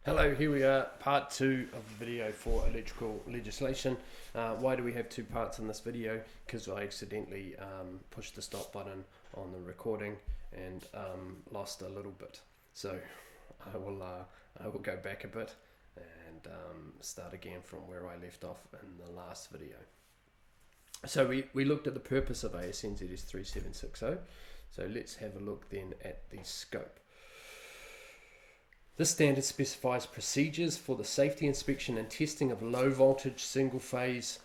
Hello, here we are, part 2 of the video for electrical legislation. Why do we have two parts in this video? Because I accidentally pushed the stop button on the recording and lost a little bit. So I will go back a bit and start again from where I left off in the last video. So we looked at the purpose of ASNZS 3760. So let's have a look then at the scope. This standard specifies procedures for the safety inspection and testing of low voltage single phase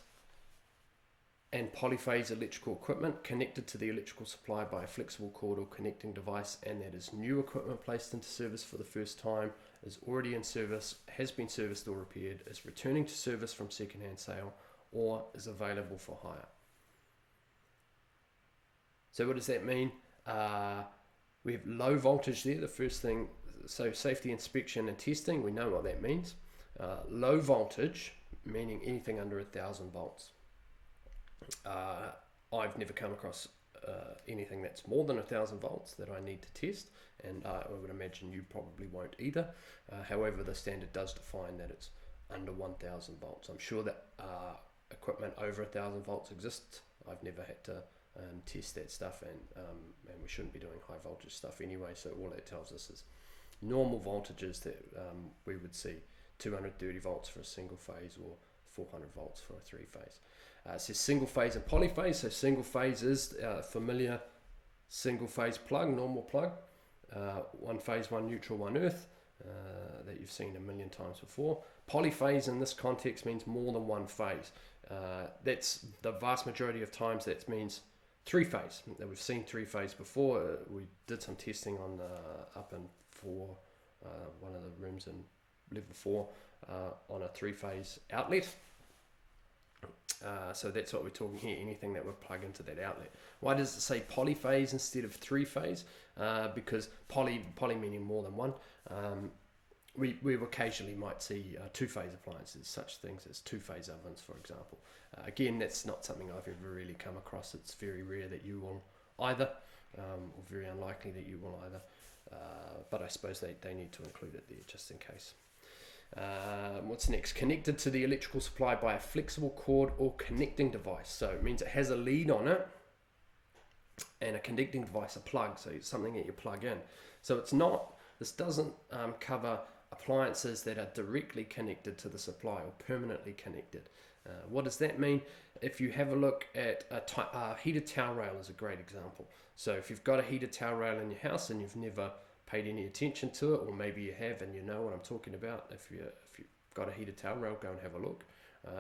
and polyphase electrical equipment connected to the electrical supply by a flexible cord or connecting device, and that is new equipment placed into service for the first time, is already in service, has been serviced or repaired, is returning to service from second-hand sale, or is available for hire. So what does that mean? We have low voltage there, the first thing. So safety inspection and testing, we know what that means. Low voltage, meaning anything under 1,000 volts. I've never come across anything that's more than 1,000 volts that I need to test, and I would imagine you probably won't either. However, the standard does define that it's under 1,000 volts. I'm sure that equipment over 1,000 volts exists. I've never had to test that stuff, and we shouldn't be doing high voltage stuff anyway, so all that tells us is normal voltages that we would see 230 volts for a single phase or 400 volts for a three phase. It says single phase and polyphase. So single phase is familiar single phase plug, normal plug, one phase, one neutral, one earth, that you've seen a million times before. Polyphase in this context means more than one phase. That's the vast majority of times that means three phase. We've seen three phase before. We did some testing on up in for one of the rooms in level 4 on a three phase outlet. So that's what we're talking here, anything that would plug into that outlet. Why does it say polyphase instead of three phase? Because poly meaning more than one. We occasionally might see two-phase appliances, such things as two-phase ovens, for example. Again, that's not something I've ever really come across. It's very rare that you will either, or very unlikely that you will either. But I suppose they need to include it there just in case. What's next? Connected to the electrical supply by a flexible cord or connecting device. So it means it has a lead on it and a connecting device, a plug. So it's something that you plug in. So it's not, this doesn't cover appliances that are directly connected to the supply or permanently connected. What does that mean? If you have a look at a heated towel rail is a great example. So if you've got a heated towel rail in your house and you've never paid any attention to it, or maybe you have and you know what I'm talking about, if you've got a heated towel rail, go and have a look.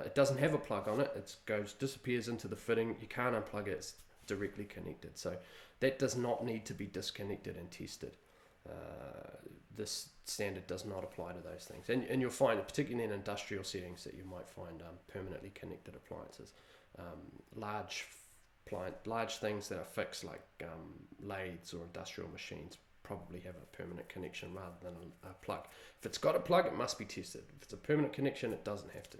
It doesn't have a plug on it. It disappears into the fitting. You can't unplug it. It's directly connected. So that does not need to be disconnected and tested. This standard does not apply to those things, and you'll find, particularly in industrial settings, that you might find permanently connected appliances, large things that are fixed, like lathes or industrial machines, probably have a permanent connection rather than a plug. If it's got a plug, it must be tested. If it's a permanent connection, it doesn't have to.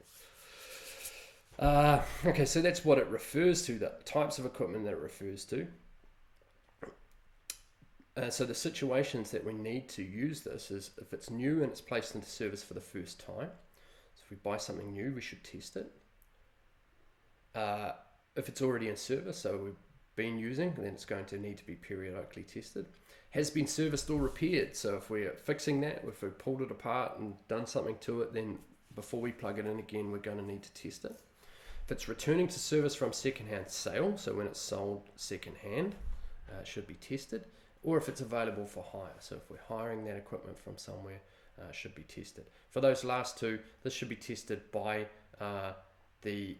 Okay, so that's what it refers to, the types of equipment that it refers to. So the situations that we need to use this is if it's new and it's placed into service for the first time. So if we buy something new, we should test it. If it's already in service, so we've been using, then it's going to need to be periodically tested. Has been serviced or repaired. So if we're fixing that, if we've pulled it apart and done something to it, then before we plug it in again, we're going to need to test it. If it's returning to service from second-hand sale, so when it's sold second-hand, it should be tested. Or if it's available for hire. So if we're hiring that equipment from somewhere, it should be tested. For those last two, this should be tested by the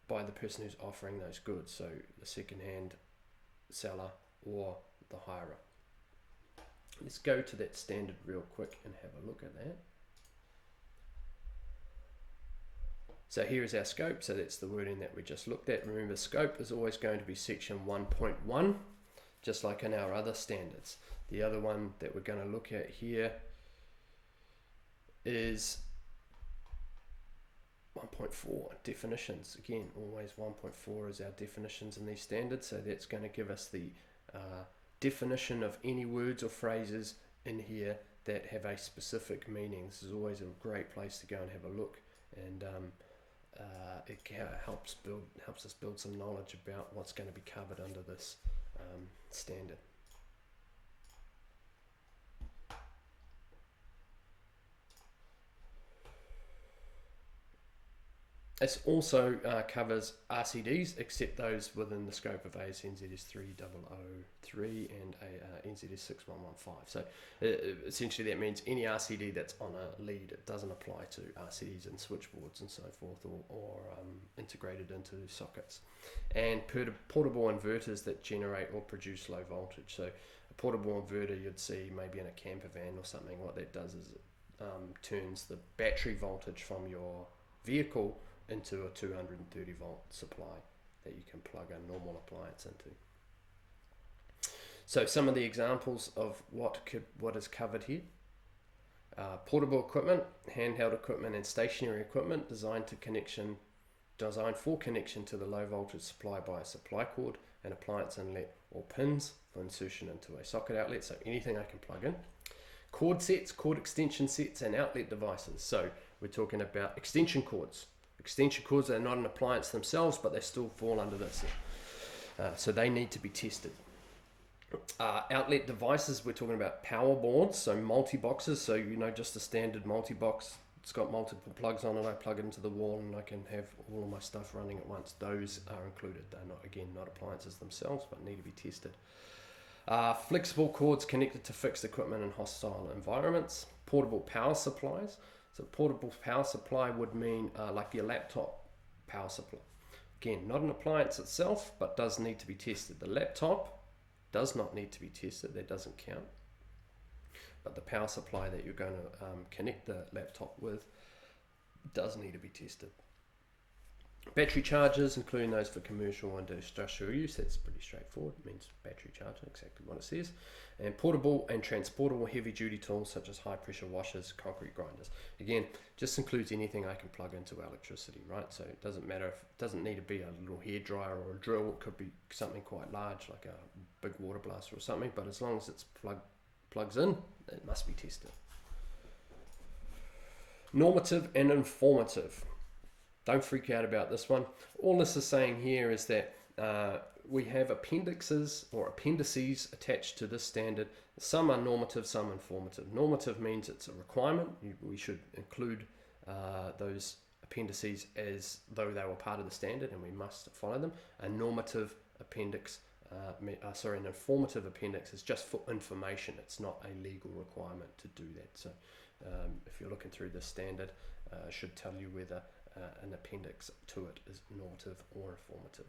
person who's offering those goods, so the second-hand seller or the hirer. Let's go to that standard real quick and have a look at that. So here is our scope. So that's the wording that we just looked at. Remember, scope is always going to be section 1.1. just like in our other standards. The other one that we're going to look at here is 1.4, definitions. Again, always 1.4 is our definitions in these standards, so that's going to give us the definition of any words or phrases in here that have a specific meaning. This is always a great place to go and have a look, and it helps us build some knowledge about what's going to be covered under this standard. This also covers RCDs, except those within the scope of AS NZS 3003 and NZS 6115. So essentially that means any RCD that's on a lead, it doesn't apply to RCDs and switchboards and so forth, or integrated into sockets. And portable inverters that generate or produce low voltage. So a portable inverter you'd see maybe in a camper van or something. What that does is it turns the battery voltage from your vehicle into a 230 volt supply that you can plug a normal appliance into. So some of the examples of what is covered here: portable equipment, handheld equipment, and stationary equipment designed for connection to the low voltage supply by a supply cord, an appliance inlet, or pins for insertion into a socket outlet. So anything I can plug in. Cord sets, cord extension sets, and outlet devices. So we're talking about extension cords. Extension cords are not an appliance themselves, but they still fall under this. So they need to be tested. Outlet devices, we're talking about power boards, so multi-boxes. So, just a standard multi-box. It's got multiple plugs on it. I plug it into the wall and I can have all of my stuff running at once. Those are included. They're not appliances themselves, but need to be tested. Flexible cords connected to fixed equipment in hostile environments. Portable power supplies. So portable power supply would mean like your laptop power supply. Again, not an appliance itself, but does need to be tested. The laptop does not need to be tested. That doesn't count. But the power supply that you're going to connect the laptop with does need to be tested. Battery chargers, including those for commercial and industrial use, that's pretty straightforward. It means battery charger, exactly what it says. And portable and transportable heavy duty tools such as high pressure washers, concrete grinders. Again, just includes anything I can plug into electricity, right? So it doesn't matter if it doesn't need to be a little hairdryer or a drill. It could be something quite large like a big water blaster or something, but as long as it's plugs in, it must be tested. Normative and informative. Don't freak out about this one. All this is saying here is that we have appendices or appendices attached to this standard. Some are normative, some informative. Normative means it's a requirement. We should include those appendices as though they were part of the standard and we must follow them. A normative appendix, an informative appendix is just for information. It's not a legal requirement to do that. So if you're looking through this standard, it should tell you whether an appendix to it is normative or informative.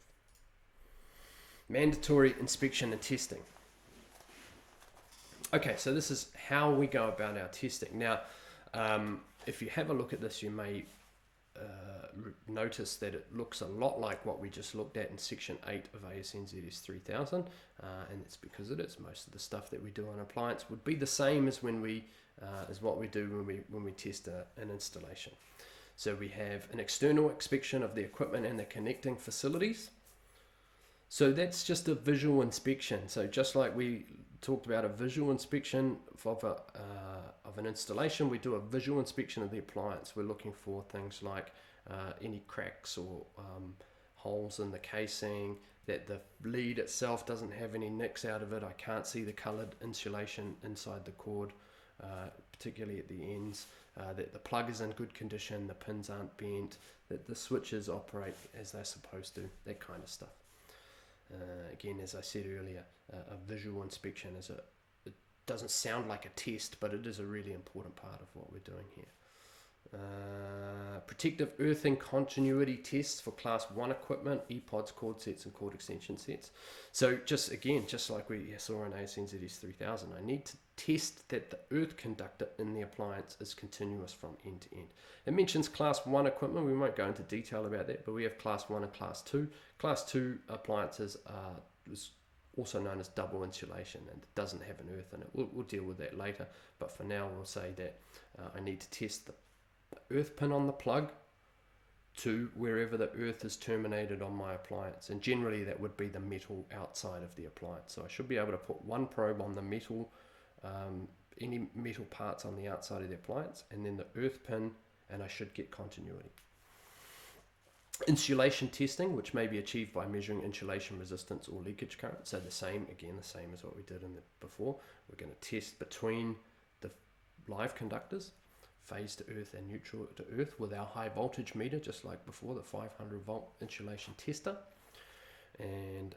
Mandatory inspection and testing. Okay, so this is how we go about our testing. Now, if you have a look at this, you may notice that it looks a lot like what we just looked at in section 8 of AS NZS 3000, and it's because it is. Most of the stuff that we do on appliance would be the same as when we as what we do when we test an installation. So we have an external inspection of the equipment and the connecting facilities. So that's just a visual inspection. So just like we talked about a visual inspection of an installation, we do a visual inspection of the appliance. We're looking for things like any cracks or holes in the casing, that the lead itself doesn't have any nicks out of it. I can't see the coloured insulation inside the cord, particularly at the ends. That the plug is in good condition, the pins aren't bent, that the switches operate as they're supposed to, that kind of stuff. Again, as I said earlier, a visual inspection it doesn't sound like a test, but it is a really important part of what we're doing here. Protective earthing continuity tests for class 1 equipment, ePods, cord sets and cord extension sets. So just like we saw in AS NZS 3000, I need to test that the earth conductor in the appliance is continuous from end to end. It mentions class 1 equipment. We won't go into detail about that, but we have class 1 and class 2. Class 2 appliances is also known as double insulation and it doesn't have an earth in it. We'll deal with that later, but for now we'll say that I need to test the earth pin on the plug to wherever the earth is terminated on my appliance, and generally that would be the metal outside of the appliance. So I should be able to put one probe on the metal any metal parts on the outside of the appliance, and then the earth pin, and I should get continuity. Insulation testing, which may be achieved by measuring insulation resistance or leakage current. So the same as what we did before. We're going to test between the live conductors, phase to earth and neutral to earth, with our high voltage meter, just like before, the 500 volt insulation tester. And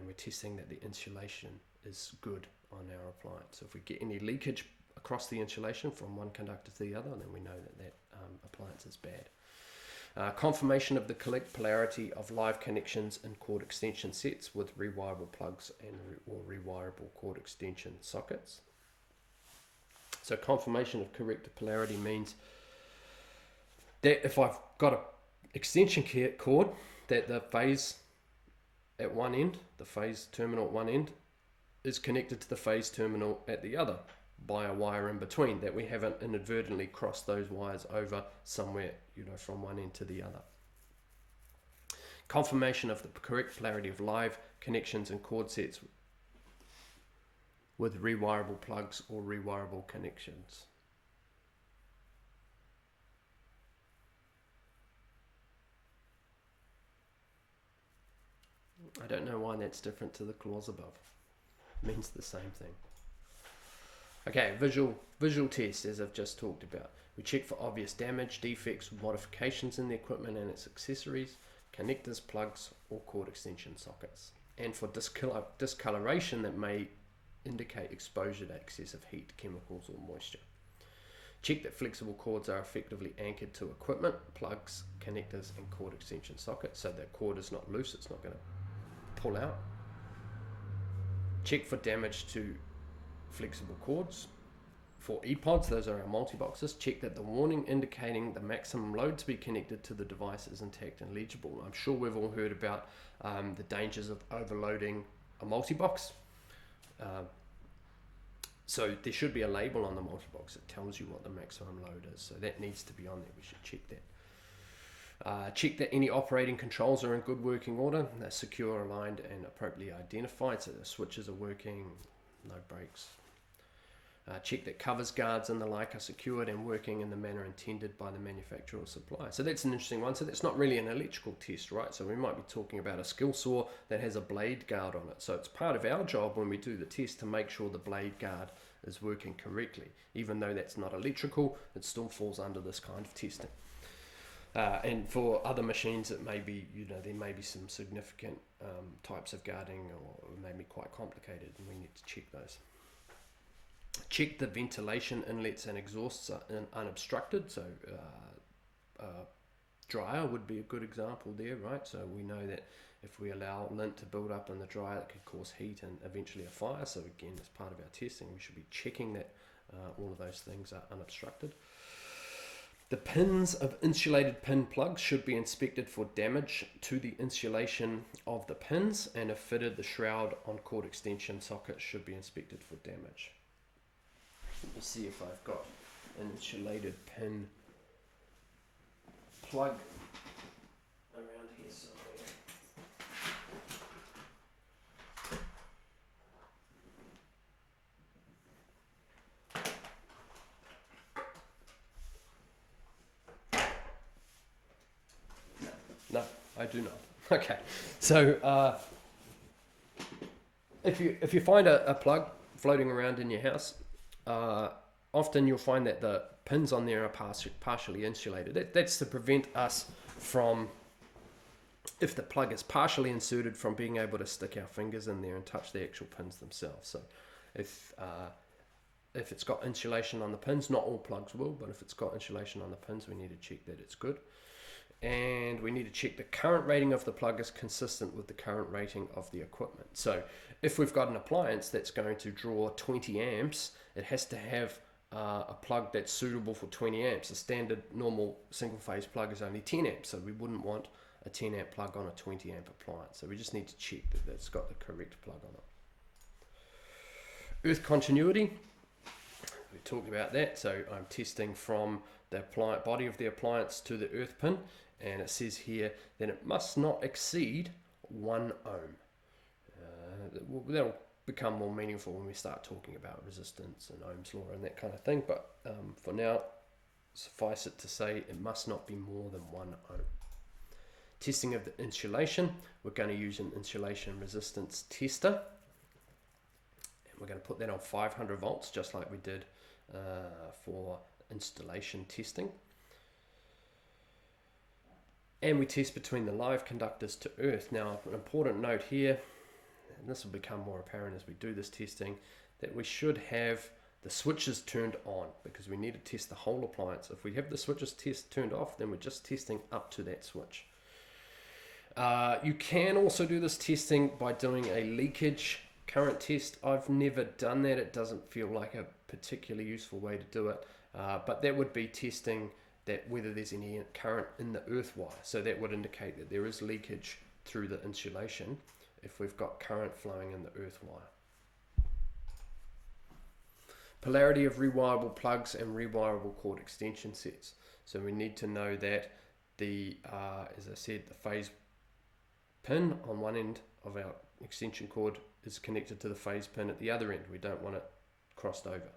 we're testing that the insulation is good on our appliance. So if we get any leakage across the insulation from one conductor to the other, then we know that appliance is bad. Confirmation of the correct polarity of live connections in cord extension sets with rewirable plugs or rewirable cord extension sockets. So confirmation of correct polarity means that if I've got an extension cord, that the phase at one end, the phase terminal at one end, is connected to the phase terminal at the other by a wire in between, that we haven't inadvertently crossed those wires over somewhere, from one end to the other. Confirmation of the correct polarity of live connections and cord sets with rewirable plugs or rewirable connections. I don't know why that's different to the clause above. It means the same thing. Okay, visual test, as I've just talked about. We check for obvious damage, defects, modifications in the equipment and its accessories, connectors, plugs, or cord extension sockets. And for discoloration that may indicate exposure to excessive heat, chemicals, or moisture. Check that flexible cords are effectively anchored to equipment, plugs, connectors, and cord extension sockets, so that cord is not loose, it's not going to pull out. Check for damage to flexible cords. For ePods, those are our multi-boxes, check that the warning indicating the maximum load to be connected to the device is intact and legible. I'm sure we've all heard about the dangers of overloading a multi-box. So there should be a label on the multi-box that tells you what the maximum load is. So that needs to be on there. We should check that. Check that any operating controls are in good working order. They're secure, aligned, and appropriately identified. So the switches are working, no breaks. Check that covers, guards, and the like are secured and working in the manner intended by the manufacturer or supplier. So that's an interesting one. So that's not really an electrical test, right? So we might be talking about a skill saw that has a blade guard on it. So it's part of our job when we do the test to make sure the blade guard is working correctly. Even though that's not electrical, it still falls under this kind of testing. And for other machines, it may be, there may be some significant types of guarding, or it may be quite complicated, and we need to check those. Check the ventilation inlets and exhausts are unobstructed. So dryer would be a good example there, right? So we know that if we allow lint to build up in the dryer, it could cause heat and eventually a fire. So again, as part of our testing, we should be checking that all of those things are unobstructed. The pins of insulated pin plugs should be inspected for damage to the insulation of the pins, and if fitted, the shroud on cord extension sockets should be inspected for damage. Let me see if I've got an insulated pin plug around here somewhere. No, I do not. Okay, so if you find a plug floating around in your house, often you'll find that the pins on there are partially insulated. That's to prevent us from, if the plug is partially inserted, from being able to stick our fingers in there and touch the actual pins themselves. So if it's got insulation on the pins, not all plugs will, but if it's got insulation on the pins, we need to check that it's good. And we need to check the current rating of the plug is consistent with the current rating of the equipment. So if we've got an appliance that's going to draw 20 amps, it has to have a plug that's suitable for 20 amps. A standard normal single phase plug is only 10 amps, so we wouldn't want a 10 amp plug on a 20 amp appliance. So we just need to check that it's got the correct plug on it. Earth continuity, we talked about that. So I'm testing from the body of the appliance to the earth pin, and it says here that it must not exceed 1 ohm. That'll become more meaningful when we start talking about resistance and Ohm's law and that kind of thing. But for now, suffice it to say, it must not be more than 1 ohm. Testing of the insulation, we're going to use an insulation resistance tester. And we're going to put that on 500 volts, just like we did for installation testing. And we test between the live conductors to earth. Now, an important note here, and this will become more apparent as we do this testing, that we should have the switches turned on, because we need to test the whole appliance. If we have the switches turned off, then we're just testing up to that switch. You can also do this testing by doing a leakage current test. I've never done that. It doesn't feel like a particularly useful way to do it, but that would be testing that whether there's any current in the earth wire. So that would indicate that there is leakage through the insulation if we've got current flowing in the earth wire. Polarity of rewirable plugs and rewirable cord extension sets. So we need to know that the, as I said, the phase pin on one end of our extension cord is connected to the phase pin at the other end. We don't want it crossed over.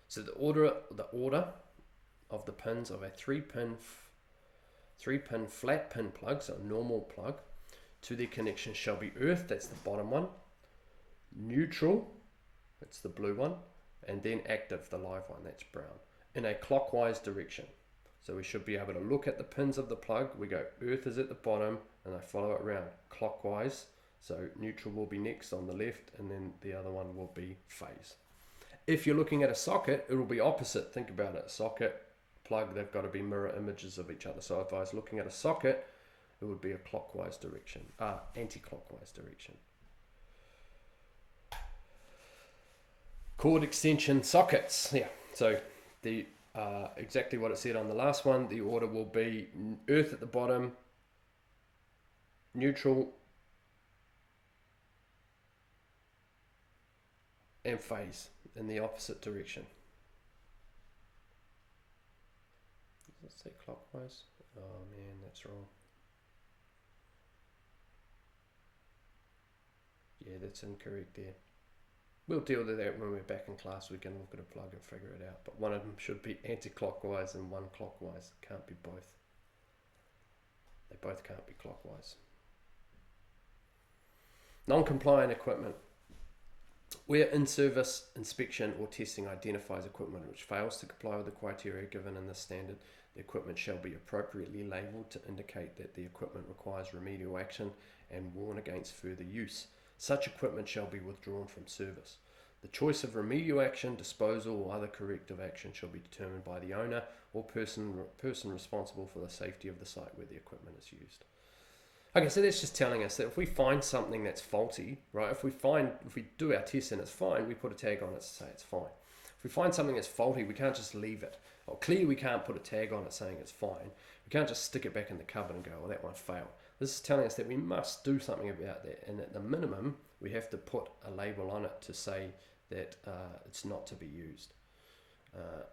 So the order of the pins of a 3-pin flat pin plug, so a normal plug, to their connection shall be earth, that's the bottom one, neutral, that's the blue one, and then active, the live one, that's brown, in a clockwise direction. So we should be able to look at the pins of the plug. We go earth is at the bottom, and I follow it around clockwise. So neutral will be next on the left, and then the other one will be phase. If you're looking at a socket, it will be opposite. Think about it. Socket, plug, they've got to be mirror images of each other. So if I was looking at a socket, it would be a clockwise direction, anti-clockwise direction. Cord extension sockets. Yeah, so the exactly what it said on the last one. The order will be earth at the bottom, neutral, and phase in the opposite direction. Does it say clockwise? Oh man, that's wrong. Yeah, that's incorrect there. We'll deal with that when we're back in class. We can look at a plug and figure it out. But one of them should be anti-clockwise and one clockwise. It can't be both. They both can't be clockwise. Non-compliant equipment. Where in-service inspection or testing identifies equipment which fails to comply with the criteria given in the standard, the equipment shall be appropriately labelled to indicate that the equipment requires remedial action and warn against further use. Such equipment shall be withdrawn from service. The choice of remedial action, disposal, or other corrective action shall be determined by the owner or person responsible for the safety of the site where the equipment is used. Okay, so that's just telling us that if we find something that's faulty, right? If we do our test and it's fine, we put a tag on it to say it's fine. If we find something that's faulty, we can't just leave it. Or clearly we can't put a tag on it saying it's fine. We can't just stick it back in the cupboard and go, well, that one failed. This is telling us that we must do something about that, and at the minimum, we have to put a label on it to say that it's not to be used.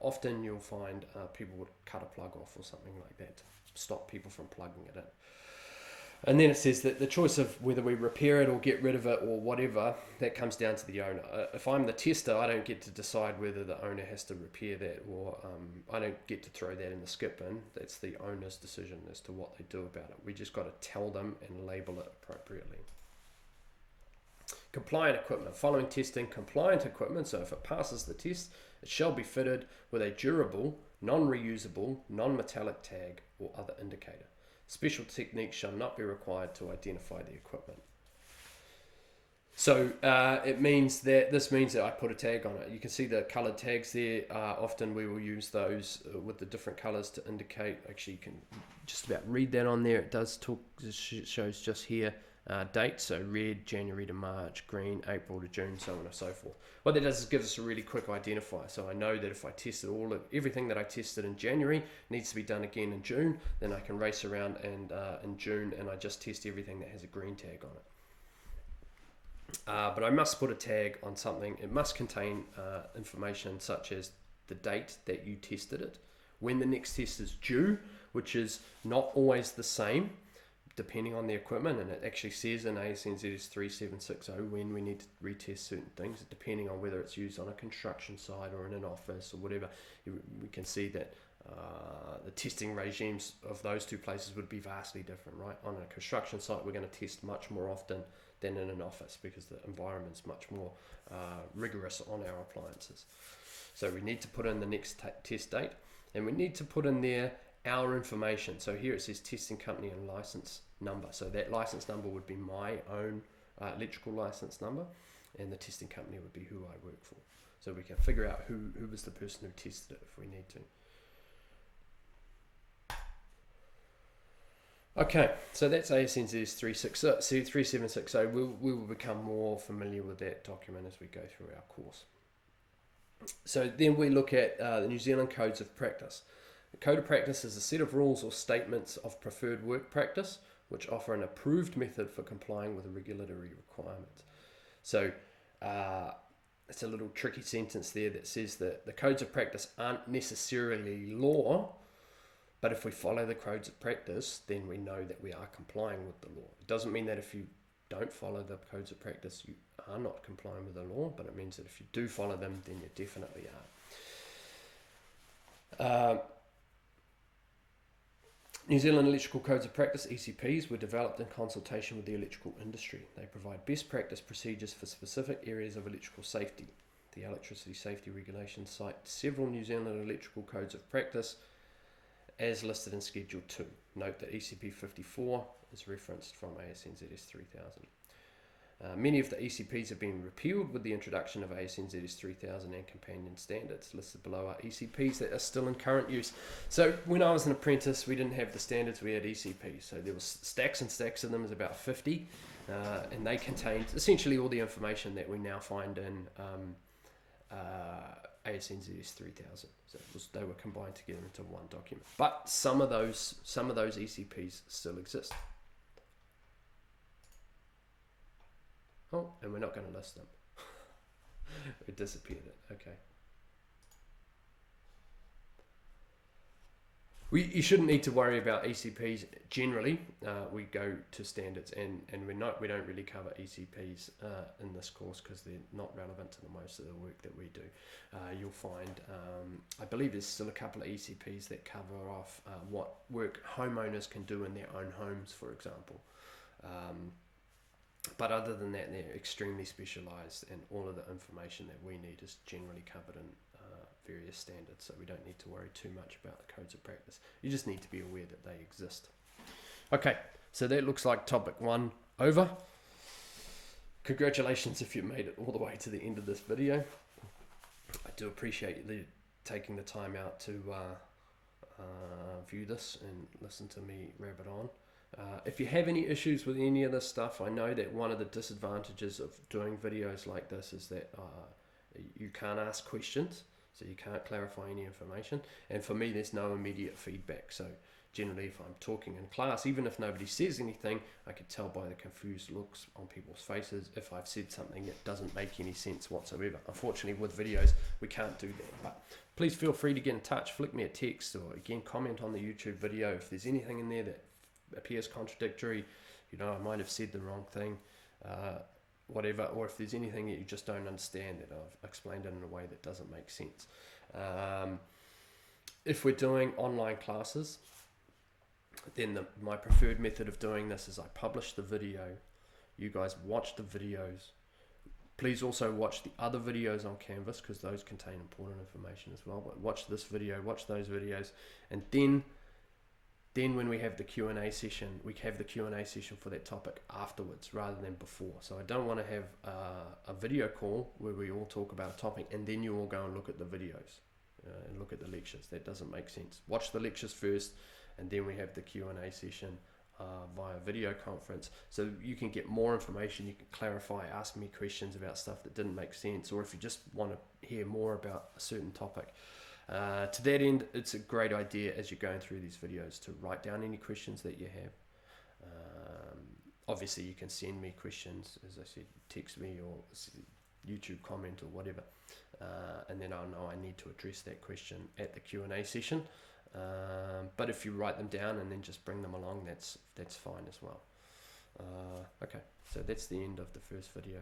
Often you'll find people would cut a plug off or something like that to stop people from plugging it in. And then it says that the choice of whether we repair it or get rid of it or whatever, that comes down to the owner. If I'm the tester, I don't get to decide whether the owner has to repair that, or I don't get to throw that in the skip bin. That's the owner's decision as to what they do about it. We just got to tell them and label it appropriately. Compliant equipment. Following testing, compliant equipment, so if it passes the test, it shall be fitted with a durable, non-reusable, non-metallic tag or other indicator. Special techniques shall not be required to identify the equipment. So this means that I put a tag on it. You can see the coloured tags there. Often we will use those with the different colours to indicate. Actually, you can just about read that on there. It does talk. It shows just here dates. So red, January to March, green, April to June, so on and so forth. What that does is gives us a really quick identifier. So I know that if I tested everything that I tested in January needs to be done again in June, then I can race around and in June and I just test everything that has a green tag on it. But I must put a tag on something. It must contain information such as the date that you tested it, when the next test is due, which is not always the same. depending on the equipment, and it actually says in ASN ZS 3760 when we need to retest certain things, depending on whether it's used on a construction site or in an office or whatever. We can see that the testing regimes of those two places would be vastly different, right? On a construction site, we're going to test much more often than in an office because the environment's much more rigorous on our appliances. So we need to put in the next test date, and we need to put in there our information. So here it says testing company and license number. So that license number would be my own electrical license number, and the testing company would be who I work for. So we can figure out who was the person who tested it if we need to. Okay, so that's ASN ZS 3760. We will become more familiar with that document as we go through our course. So then we look at the New Zealand Codes of Practice. The Code of Practice is a set of rules or statements of preferred work practice which offer an approved method for complying with regulatory requirements. So it's a little tricky sentence there that says that the codes of practice aren't necessarily law, but if we follow the codes of practice, then we know that we are complying with the law. It doesn't mean that if you don't follow the codes of practice, you are not complying with the law, but it means that if you do follow them, then you definitely are. New Zealand Electrical Codes of Practice, ECPs, were developed in consultation with the electrical industry. They provide best practice procedures for specific areas of electrical safety. The Electricity Safety Regulations cite several New Zealand Electrical Codes of Practice as listed in Schedule 2. Note that ECP 54 is referenced from ASN ZS 3000. Many of the ECPs have been repealed with the introduction of ASN ZS 3000 and companion standards. Listed below are ECPs that are still in current use. So when I was an apprentice, we didn't have the standards, we had ECPs. So there was stacks and stacks of them, is about 50, and they contained essentially all the information that we now find in ASN ZS 3000. So they were combined together into one document. But some of those ECPs still exist. Oh, and we're not going to list them. It disappeared. Okay. You shouldn't need to worry about ECPs generally. We go to standards, and we don't really cover ECPs in this course because they're not relevant to the most of the work that we do. You'll find, I believe there's still a couple of ECPs that cover off what work homeowners can do in their own homes, for example. But other than that, they're extremely specialised, and all of the information that we need is generally covered in various standards, so we don't need to worry too much about the codes of practice. You just need to be aware that they exist. Okay, so that looks like topic 1 over. Congratulations if you made it all the way to the end of this video. I do appreciate you taking the time out to view this and listen to me rabbit on. If you have any issues with any of this stuff, I know that one of the disadvantages of doing videos like this is that you can't ask questions, so you can't clarify any information, and for me there's no immediate feedback. So generally if I'm talking in class, even if nobody says anything, I could tell by the confused looks on people's faces if I've said something that doesn't make any sense whatsoever. Unfortunately with videos we can't do that, but please feel free to get in touch, flick me a text, or again comment on the YouTube video if there's anything in there that appears contradictory, I might have said the wrong thing, whatever, or if there's anything that you just don't understand that I've explained it in a way that doesn't make sense. If we're doing online classes, then my preferred method of doing this is I publish the video, you guys watch the videos. Please also watch the other videos on Canvas because those contain important information as well, but watch this video, watch those videos, and then when we have the Q&A session, we have the Q&A session for that topic afterwards rather than before. So I don't want to have a video call where we all talk about a topic and then you all go and look at the videos and look at the lectures. That doesn't make sense. Watch the lectures first, and then we have the Q&A session via video conference. So you can get more information, you can clarify, ask me questions about stuff that didn't make sense, or if you just want to hear more about a certain topic. To that end, it's a great idea as you're going through these videos to write down any questions that you have. Obviously, you can send me questions, as I said, text me or YouTube comment or whatever, and then I'll know I need to address that question at the Q&A session. But if you write them down and then just bring them along, that's fine as well. Okay, so that's the end of the first video.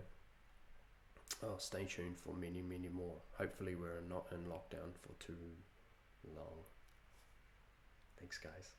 Oh, stay tuned for many more. Hopefully we're not in lockdown for too long. Thanks, guys.